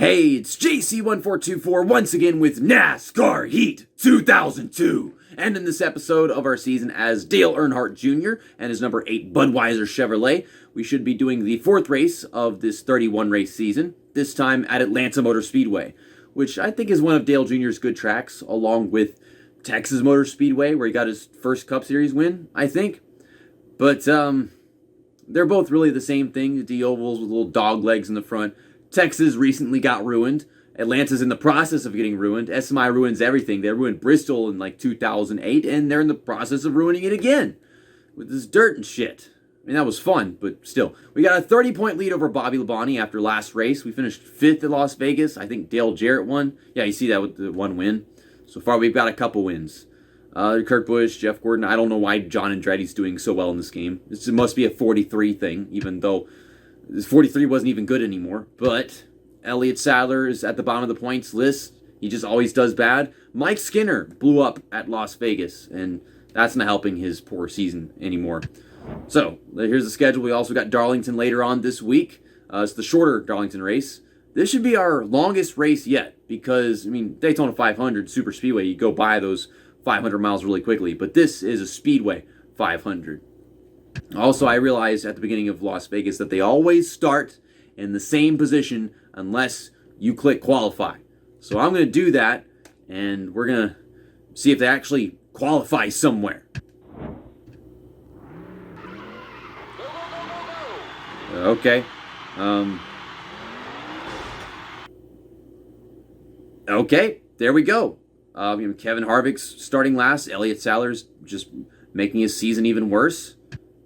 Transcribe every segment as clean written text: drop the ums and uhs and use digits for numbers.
Hey, it's JC1424 once again with NASCAR Heat 2002. And in this episode of our season as Dale Earnhardt Jr. and his number 8 Budweiser Chevrolet, we should be doing the 4th race of this 31 race season, this time at Atlanta Motor Speedway, which I think is one of Dale Jr.'s good tracks, along with Texas Motor Speedway, where he got his first Cup Series win, I think. But they're both really the same thing, the ovals with little dog legs in the front. Texas recently got ruined. Atlanta's in the process of getting ruined. SMI ruins everything. They ruined Bristol in like 2008, and they're in the process of ruining it again with this dirt and shit. I mean, that was fun, but still. We got a 30-point lead over Bobby Labonte after last race. We finished 5th at Las Vegas. I think Dale Jarrett won. Yeah, you see that with the one win. So far, we've got a couple wins. Kurt Busch, Jeff Gordon. I don't know why John Andretti's doing so well in this game. This must be a 43 thing, even though this 43 wasn't even good anymore. But Elliott Sadler is at the bottom of the points list. He just always does bad. Mike Skinner blew up at Las Vegas, and that's not helping his poor season anymore. So, here's the schedule. We also got Darlington later on this week. It's the shorter Darlington race. This should be our longest race yet because, I mean, Daytona 500 Super Speedway, you go by those 500 miles really quickly, but this is a Speedway 500. Also, I realized at the beginning of Las Vegas that they always start in the same position unless you click qualify. So I'm going to do that, and we're going to see if they actually qualify somewhere. Okay. Okay, there we go. Kevin Harvick's starting last. Elliott Sadler's just making his season even worse.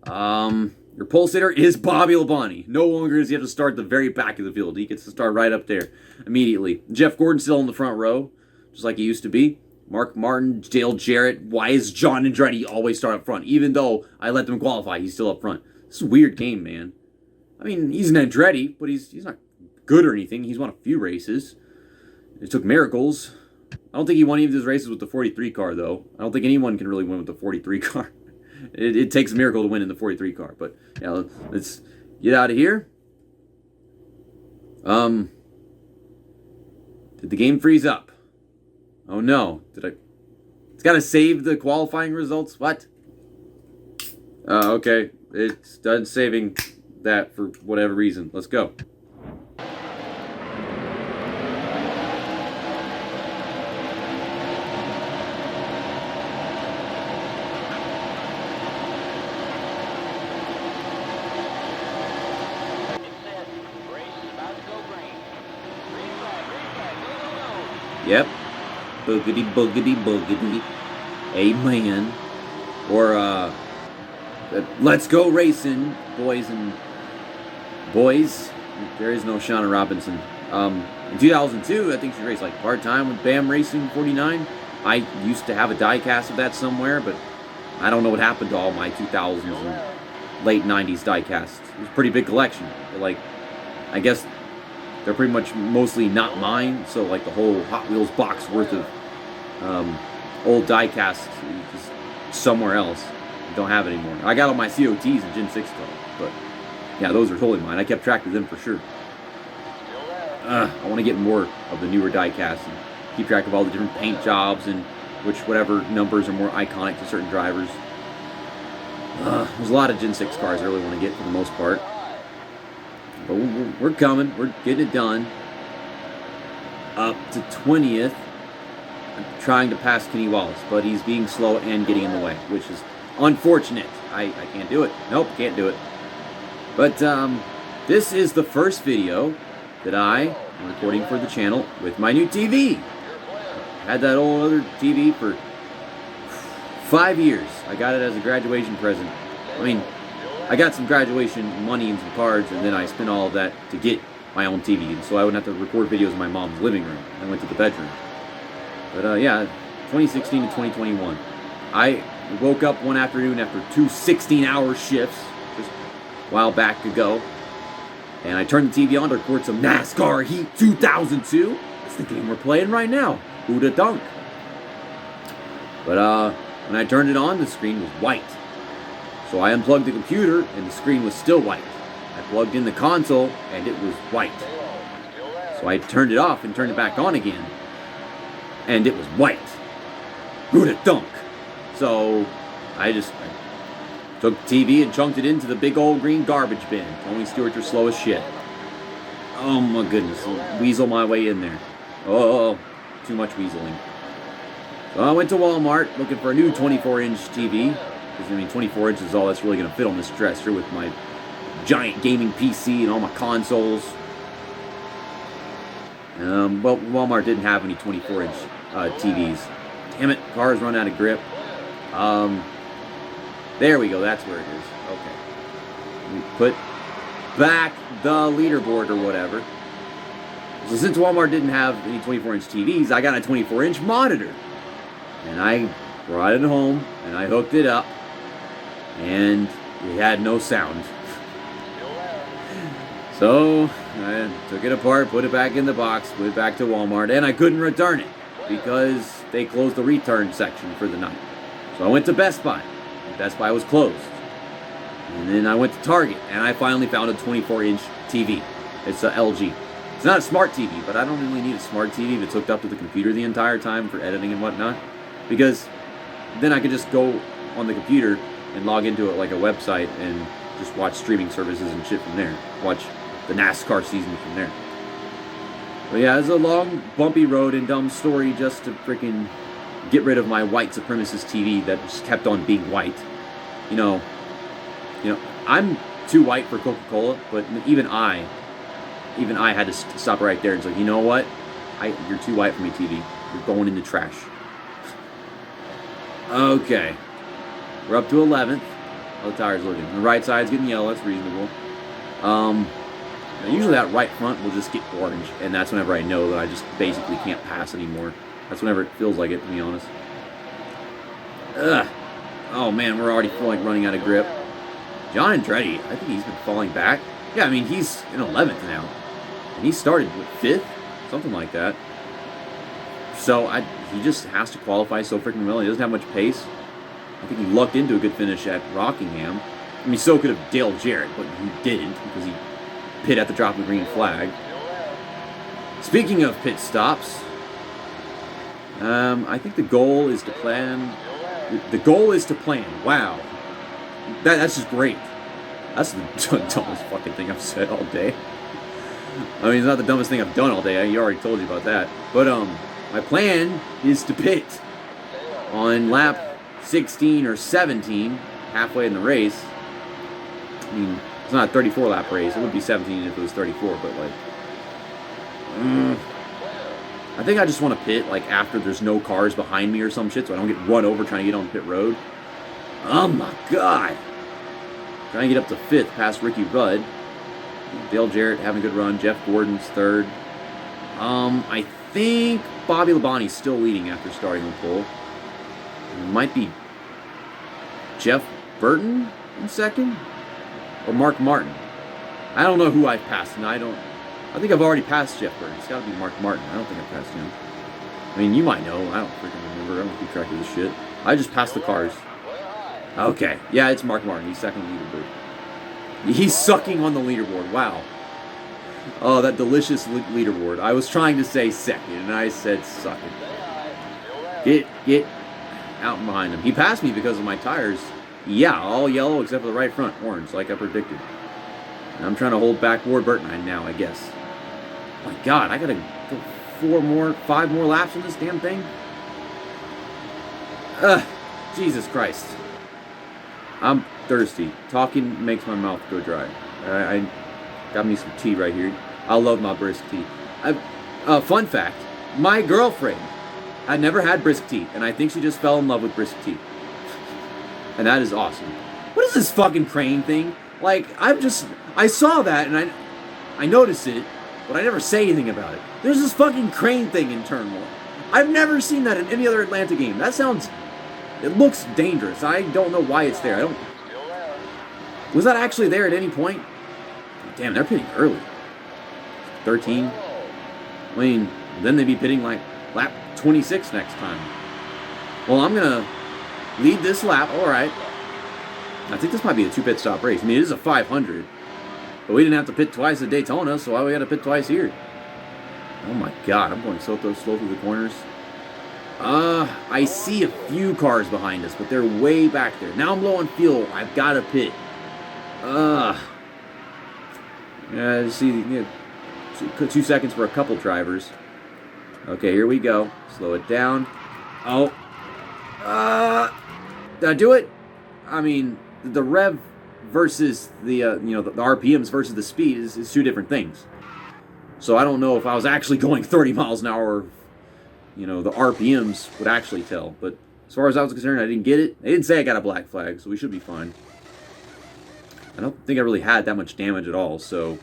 Your pole sitter is Bobby Labonte. No longer does he have to start at the very back of the field. He gets to start right up there immediately. Jeff Gordon still in the front row, just like he used to be. Mark Martin, Dale Jarrett. Why is John Andretti always start up front? Even though I let them qualify, he's still up front. This is a weird game, man. I mean, he's an Andretti, but he's not good or anything. He's won a few races. It took miracles. I don't think he won any of his races with the 43 car, though. I don't think anyone can really win with the 43 car. It takes a miracle to win in the 43 car. But, yeah, let's get out of here. Did the game freeze up? Oh, no. It's got to save the qualifying results? What? Okay. It's done saving that for whatever reason. Let's go. Yep. Boogity, boogity, boogity. Amen. Or, let's go racing, boys and boys. There is no Shauna Robinson. In 2002, I think she raced like part-time with BAM Racing 49. I used to have a diecast of that somewhere, but I don't know what happened to all my 2000s and late 90s diecasts. It was a pretty big collection. But, like, I guess they're pretty much mostly not mine, so like the whole Hot Wheels box worth of old diecast is somewhere else. I don't have it anymore. I got all my COTs and Gen 6 stuff, but yeah, those are totally mine. I kept track of them for sure. I want to get more of the newer diecasts and keep track of all the different paint jobs and whatever numbers are more iconic to certain drivers. There's a lot of Gen 6 cars I really want to get for the most part. But we're coming. We're getting it done. Up to 20th. I'm trying to pass Kenny Wallace, but he's being slow and getting in the way, which is unfortunate. I can't do it. Nope, can't do it. But this is the first video that I am recording for the channel with my new TV. I had that old other TV for 5 years. I got it as a graduation present. I mean, I got some graduation money and some cards, and then I spent all of that to get my own TV, and so I wouldn't have to record videos in my mom's living room. I went to the bedroom. But yeah, 2016 to 2021. I woke up one afternoon after 2 16-hour shifts, just a while back ago, and I turned the TV on to record some NASCAR Heat 2002. That's the game we're playing right now. Who'da dunk? But when I turned it on, the screen was white. So I unplugged the computer, and the screen was still white. I plugged in the console, and it was white. So So I turned it off and turned it back on again. And it was white. Who'da thunk? So I took the TV and chunked it into the big old green garbage bin. Only Stewarts are slow as shit. Oh my goodness. Weasel my way in there. Oh, too much weaseling. So I went to Walmart looking for a new 24-inch TV. Because, I mean, 24 inches is all that's really going to fit on this dresser with my giant gaming PC and all my consoles. Well, Walmart didn't have any 24-inch TVs. Damn it, car's run out of grip. There we go, that's where it is. Okay. We put back the leaderboard or whatever. So since Walmart didn't have any 24-inch TVs, I got a 24-inch monitor. And I brought it home, and I hooked it up, and it had no sound. So I took it apart, put it back in the box, put it back to Walmart, and I couldn't return it because they closed the return section for the night. So I went to Best Buy. Best Buy was closed. And then I went to Target, and I finally found a 24-inch TV. It's a LG. It's not a smart TV, but I don't really need a smart TV if it's hooked up to the computer the entire time for editing and whatnot. Because then I could just go on the computer and log into it like a website and just watch streaming services and shit from there. Watch the NASCAR season from there. But yeah, it's a long, bumpy road and dumb story just to freaking get rid of my white supremacist TV that just kept on being white. You know, I'm too white for Coca-Cola, but even I had to stop right there and say, you know what? You're too white for me, TV. You're going in the trash. Okay. We're up to 11th. How the tire's looking. The right side's getting yellow. That's reasonable. Usually that right front will just get orange, and that's whenever I know that I just basically can't pass anymore. That's whenever it feels like it, to be honest. Ugh. Oh man, we're already feeling like running out of grip. John Andretti, I think he's been falling back. Yeah, I mean, he's in 11th now. And he started with 5th? Something like that. So he just has to qualify so freaking well. He doesn't have much pace. I think he lucked into a good finish at Rockingham. I mean, so could have Dale Jarrett, but he didn't because he pit at the drop of the green flag. Speaking of pit stops, I think the goal is to plan. The goal is to plan. Wow. That's just great. That's the dumbest fucking thing I've said all day. I mean, it's not the dumbest thing I've done all day. I already told you about that. But, my plan is to pit on lap 16 or 17, halfway in the race. I mean, it's not a 34 lap race. It would be 17 if it was 34, but like, I think I just want to pit like after there's no cars behind me or some shit, so I don't get run over trying to get on pit road. Oh my god! Trying to get up to 5th past Ricky Rudd. Dale Jarrett having a good run. Jeff Gordon's 3rd. I think Bobby Labonte's still leading after starting the pole. It might be Jeff Burton in 2nd? Or Mark Martin. I don't know who I've passed, and I think I've already passed Jeff Burton. It's gotta be Mark Martin. I don't think I've passed him. I mean, you might know. I don't freaking remember. I don't keep track of this shit. I just passed the cars. Okay. Yeah, it's Mark Martin. He's 2nd leaderboard. He's sucking on the leaderboard. Wow. Oh, that delicious leaderboard. I was trying to say 2nd, and I said sucking. Get out from behind him. He passed me because of my tires. Yeah, all yellow except for the right front. Orange, like I predicted. And I'm trying to hold back Ward Burton now, I guess. Oh my god, I gotta go 5 more laps on this damn thing? Jesus Christ. I'm thirsty. Talking makes my mouth go dry. I got me some tea right here. I love my brisk tea. Fun fact, my girlfriend had never had brisk tea, and I think she just fell in love with brisk tea. And that is awesome. What is this fucking crane thing? Like, I saw that, and I noticed it, but I never say anything about it. There's this fucking crane thing in Turn 1. I've never seen that in any other Atlanta game. It looks dangerous. I don't know why it's there. Was that actually there at any point? Damn, they're pitting early. 13. I mean, then they'd be pitting like lap 26 next time. Well, I'm gonna lead this lap. All right. I think this might be a 2 pit stop race. I mean, it is a 500, but we didn't have to pit twice at Daytona, so why we got to pit twice here? Oh my god, I'm going so slow through the corners. I see a few cars behind us, but they're way back there. Now I'm low on fuel. I've got to pit. Yeah, see, 2 seconds for a couple drivers. Okay, here we go. Slow it down. Oh. Did I do it? I mean, the rev versus the the RPMs versus the speed is two different things. So I don't know if I was actually going 30 miles an hour, or, the RPMs would actually tell. But as far as I was concerned, I didn't get it. They didn't say I got a black flag, so we should be fine. I don't think I really had that much damage at all, so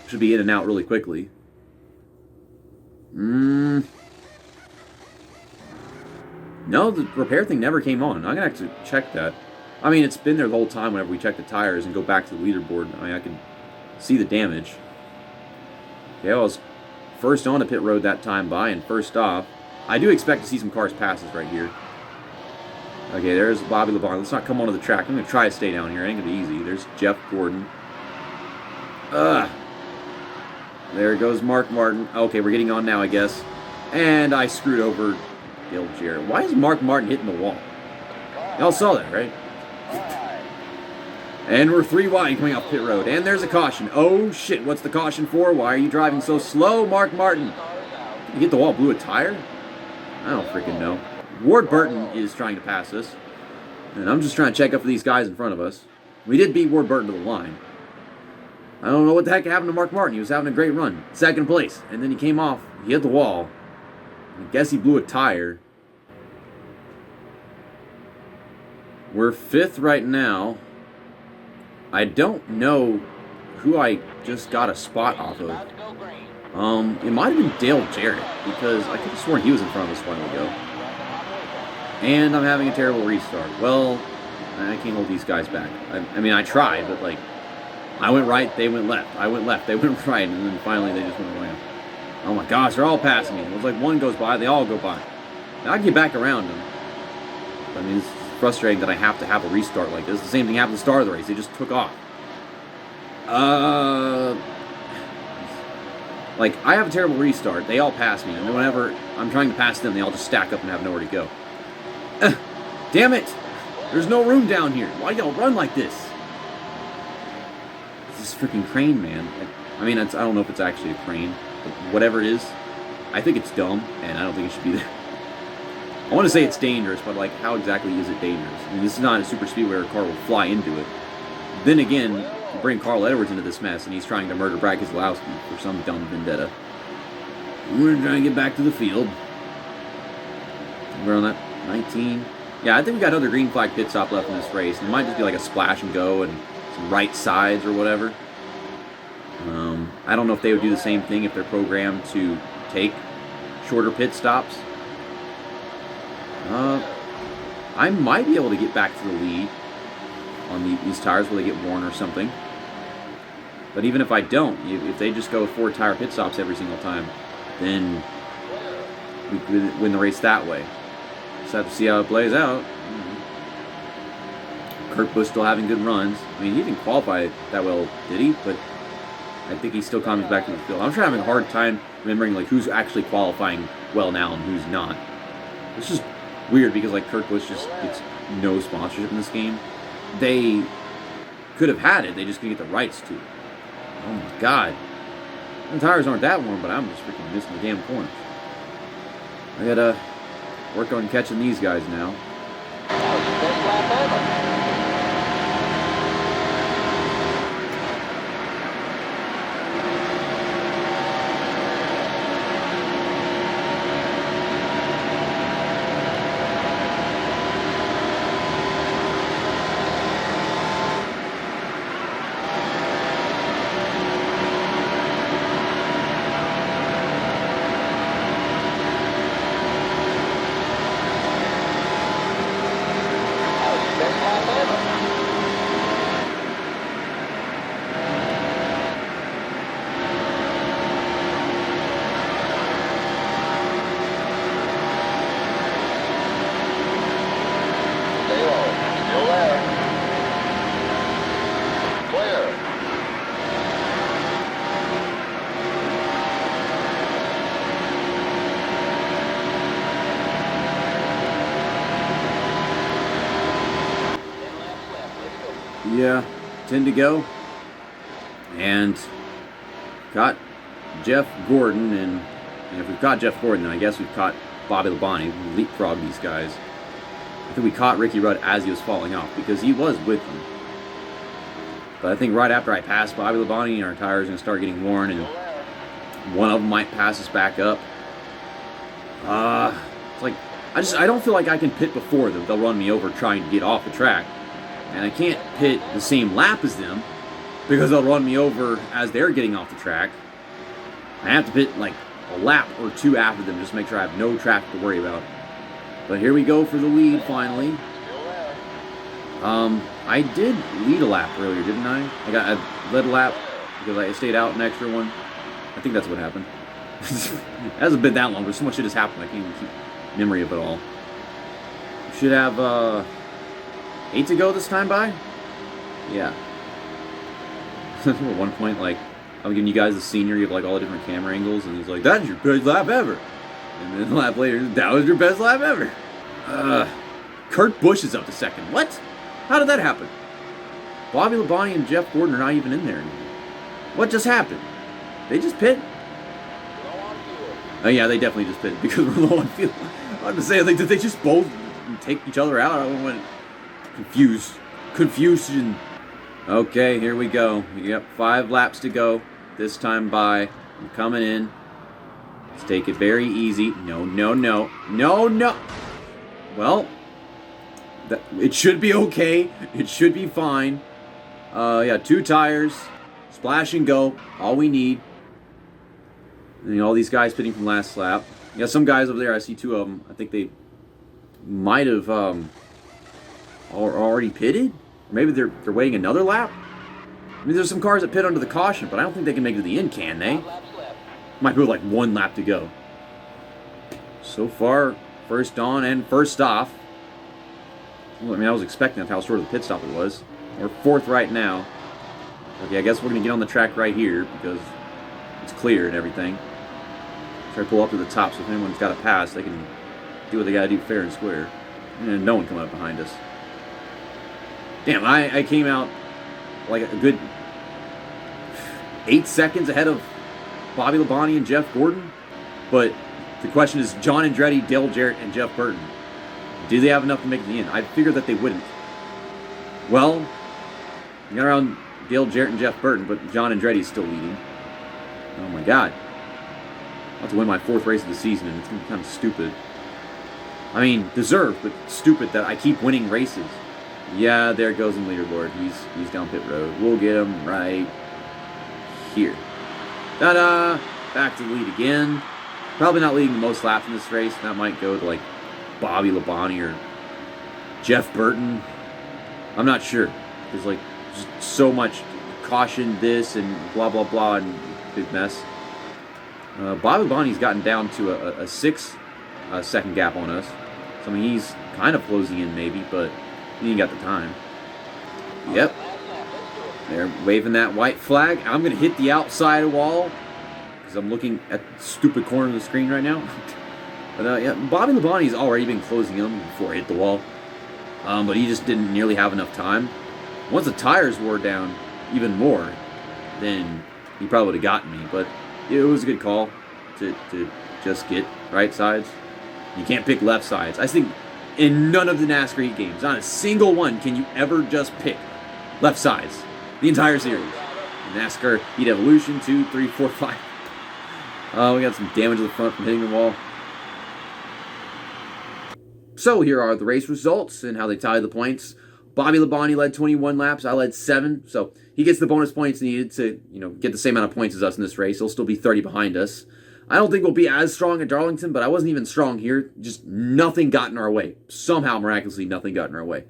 should be in and out really quickly. No, the repair thing never came on. I'm going to have to check that. I mean, it's been there the whole time whenever we check the tires and go back to the leaderboard. I mean, I can see the damage. Okay, I was first on the pit road that time by and first off. I do expect to see some cars pass us right here. Okay, there's Bobby LeBlanc. Let's not come onto the track. I'm going to try to stay down here. It ain't going to be easy. There's Jeff Gordon. There goes Mark Martin. Okay, we're getting on now, I guess. And I screwed over Dale Jarrett. Why is Mark Martin hitting the wall? Y'all saw that, right? And we're 3 wide coming off pit road. And there's a caution. Oh, shit. What's the caution for? Why are you driving so slow, Mark Martin? Did you hit the wall, blew a tire? I don't freaking know. Ward Burton is trying to pass us. And I'm just trying to check up for these guys in front of us. We did beat Ward Burton to the line. I don't know what the heck happened to Mark Martin. He was having a great run. Second place. And then he came off. He hit the wall. I guess he blew a tire. We're 5th right now. I don't know who I just got a spot off of. It might have been Dale Jarrett, because I could have sworn he was in front of us a while ago. And I'm having a terrible restart. Well, I can't hold these guys back. I mean, I tried, but like, I went right, they went left. I went left, they went right, and then finally they just went around. Oh my gosh, they're all passing me. It was like one goes by, they all go by. Now I can get back around them. I mean, it's frustrating that I have to have a restart like this. The same thing happened at the start of the race. They just took off. Like, I have a terrible restart. They all pass me, and then whenever I'm trying to pass them, they all just stack up and have nowhere to go. Damn it! There's no room down here. Why y'all run like this? This freaking crane, man. I mean, I don't know if it's actually a crane, but whatever it is, I think it's dumb, and I don't think it should be there. I want to say it's dangerous, but like, how exactly is it dangerous? I mean, this is not a super speedway where a car will fly into it. Then again, you bring Carl Edwards into this mess, and he's trying to murder Brad Keselowski for some dumb vendetta. We're going to try and get back to the field. We're on that 19. Yeah, I think we got another green flag pit stop left in this race. It might just be like a splash and go and some right sides or whatever. I don't know if they would do the same thing if they're programmed to take shorter pit stops. I might be able to get back to the lead on these tires where they get worn or something. But even if I don't, if they just go 4 tire pit stops every single time, then we could win the race that way. Just have to see how it plays out. Kurt Busch still having good runs. I mean, he didn't qualify that well, did he? But I think he still comes back to the field. I'm sure having a hard time remembering like who's actually qualifying well now and who's not. It's just weird because like Kurt Busch just gets no sponsorship in this game. They could have had it, they just couldn't get the rights to it. Oh my god. The tires aren't that warm, but I'm just freaking missing the damn corners. I gotta work on catching these guys now. Yeah, 10 to go. And got Jeff Gordon, and if we've caught Jeff Gordon, then I guess we've caught Bobby Labonte. We leapfrogged these guys. I think we caught Ricky Rudd as he was falling off, because he was with them. But I think right after I passed Bobby Labonte, our tires are going to start getting worn, and one of them might pass us back up. It's like, I don't feel like I can pit before them. They'll run me over trying to get off the track. And I can't pit the same lap as them, because they'll run me over as they're getting off the track. I have to pit like a lap or two after them just to make sure I have no traffic to worry about. But here we go for the lead finally. I did lead a lap earlier, didn't I? I led a lap because I stayed out an extra one. I think that's what happened. It hasn't been that long, but so much shit has happened I can't even keep memory of it all. Should have 8 to go this time by? Yeah. At one point, like, I'm giving you guys the scenery of like all the different camera angles, and he's like, "That's your best lap ever." And then a lap later, "That was your best lap ever." Kurt Busch is up to second. What? How did that happen? Bobby Labonte and Jeff Gordon are not even in there anymore. What just happened? They just pit? Oh yeah, they definitely just pitted because we're low on fuel. I was to say, like, did they just both take each other out? I went confused. Confusion. Okay, here we go. We got 5 laps to go. This time by. I'm coming in. Let's take it very easy. No. Well, it should be okay. It should be fine. Yeah, 2 tires. Splash and go. All we need. And all these guys pitting from last lap. Yeah, some guys over there, I see 2 of them. I think they might have already pitted. Or maybe they're waiting another lap. I mean, there's some cars that pit under the caution, but I don't think they can make it to the end, can they? Might be like 1 lap to go. So far, first on and first off. Well, I mean, I was expecting that's how short of the pit stop it was. We're 4th right now. Okay, I guess we're going to get on the track right here because it's clear and everything. Try to pull up to the top so if anyone's got to pass, they can do what they got to do fair and square. And no one coming up behind us. Damn, I came out like a good 8 seconds ahead of Bobby Labonte and Jeff Gordon. But the question is, John Andretti, Dale Jarrett, and Jeff Burton, do they have enough to make it to the end? I figured that they wouldn't. Well, we got around Dale Jarrett and Jeff Burton, but John Andretti's still leading. Oh my God. I'll have to win my 4th race of the season, and it's going to be kind of stupid. I mean, deserved, but stupid that I keep winning races. Yeah, there goes the leaderboard. He's down pit road. We'll get him right here. Ta-da! Back to the lead again. Probably not leading the most laps in this race. That might go to like Bobby Labonte or Jeff Burton. I'm not sure. There's like just so much caution, this and blah blah blah, and big mess. Bobby Labonte's gotten down to a 6 second gap on us. So I mean, he's kind of closing in maybe, but he ain't got the time. Yep. They're waving that white flag. I'm going to hit the outside wall because I'm looking at the stupid corner of the screen right now. But yeah, Bobby Labonte's already been closing in before I hit the wall. But he just didn't nearly have enough time. Once the tires wore down even more, then he probably would have gotten me. But it was a good call to just get right sides. You can't pick left sides. I think in none of the NASCAR Heat games, not a single one, can you ever just pick left sides. The entire series. NASCAR Heat Evolution, 2, 3, 4, 5. We got some damage to the front from hitting the wall. So here are the race results and how they tally the points. Bobby Labonte led 21 laps. I led 7. So he gets the bonus points needed to, get the same amount of points as us in this race. He'll still be 30 behind us. I don't think we'll be as strong at Darlington, but I wasn't even strong here. Just nothing got in our way. Somehow, miraculously, nothing got in our way.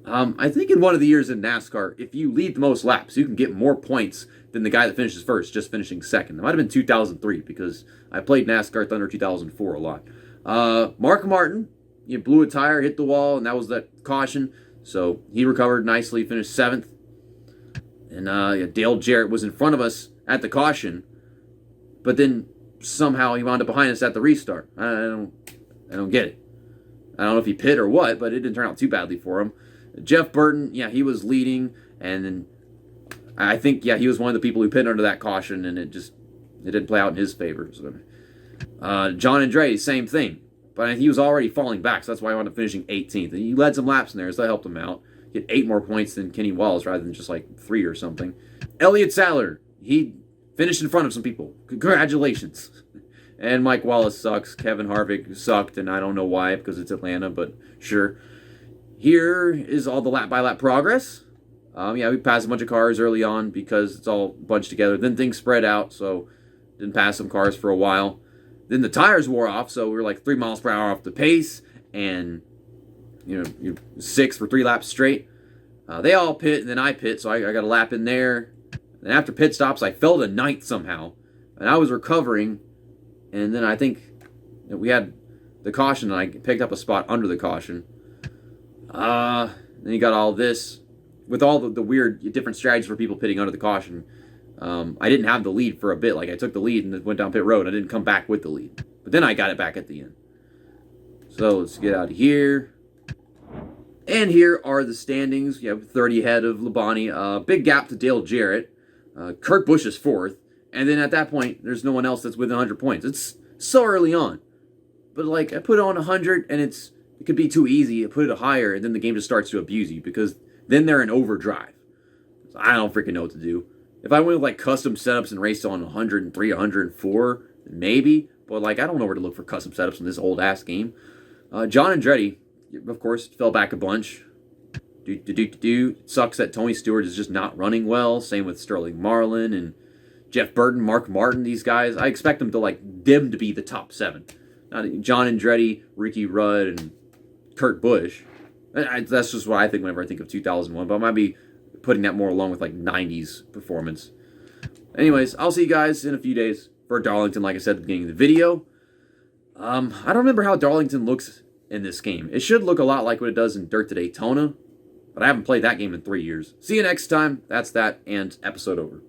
I think in one of the years in NASCAR, if you lead the most laps, you can get more points than the guy that finishes first, just finishing second. It might have been 2003 because I played NASCAR Thunder 2004 a lot. Mark Martin, he blew a tire, hit the wall, and that was that caution. So he recovered nicely, finished 7th. And Dale Jarrett was in front of us at the caution, but then somehow he wound up behind us at the restart. I don't get it. I don't know if he pit or what, but it didn't turn out too badly for him. Jeff Burton, yeah, he was leading, And then I think, yeah, he was one of the people who pinned under that caution, and it didn't play out in his favor. So, John Andretti, same thing. But he was already falling back, so that's why I wound up finishing 18th. And he led some laps in there, so that helped him out. Get 8 more points than Kenny Wallace rather than just like 3 or something. Elliott Sadler, he finished in front of some people. Congratulations. And Mike Wallace sucks. Kevin Harvick sucked, and I don't know why, because it's Atlanta, but sure. Here is all the lap-by-lap progress. Yeah, we passed a bunch of cars early on because it's all bunched together. Then things spread out, so didn't pass some cars for a while. Then the tires wore off, so we were like 3 miles per hour off the pace, and you're 6 for 3 laps straight. They all pit, and then I pit, so I got a lap in there. And after pit stops, I fell to 9th somehow, and I was recovering. And then I think we had the caution, and I picked up a spot under the caution. Then you got all this with all the weird different strategies for people pitting under the caution. I didn't have the lead for a bit. Like, I took the lead and went down pit road. I didn't come back with the lead. But then I got it back at the end. So let's get out of here. And here are the standings. You have 30 ahead of Labonte. Big gap to Dale Jarrett. Kurt Busch is 4th. And then at that point, there's no one else that's within 100 points. It's so early on. But, like, I put it on 100, and it could be too easy. I put it higher, and then the game just starts to abuse you, because then they're in overdrive. So I don't freaking know what to do. If I went with, like, custom setups and raced on 103, 104, maybe. But, like, I don't know where to look for custom setups in this old-ass game. John Andretti, of course, fell back a bunch. It sucks that Tony Stewart is just not running well. Same with Sterling Marlin and Jeff Burton, Mark Martin, these guys. I expect them to be the top 7. Not John Andretti, Ricky Rudd, and Kurt Busch. That's just what I think whenever I think of 2001. But I might be putting that more along with, like, 90s performance. Anyways, I'll see you guys in a few days for Darlington, like I said at the beginning of the video. I don't remember how Darlington looks in this game. It should look a lot like what it does in Dirt to Daytona, but I haven't played that game in 3 years. See you next time. That's that, and episode over.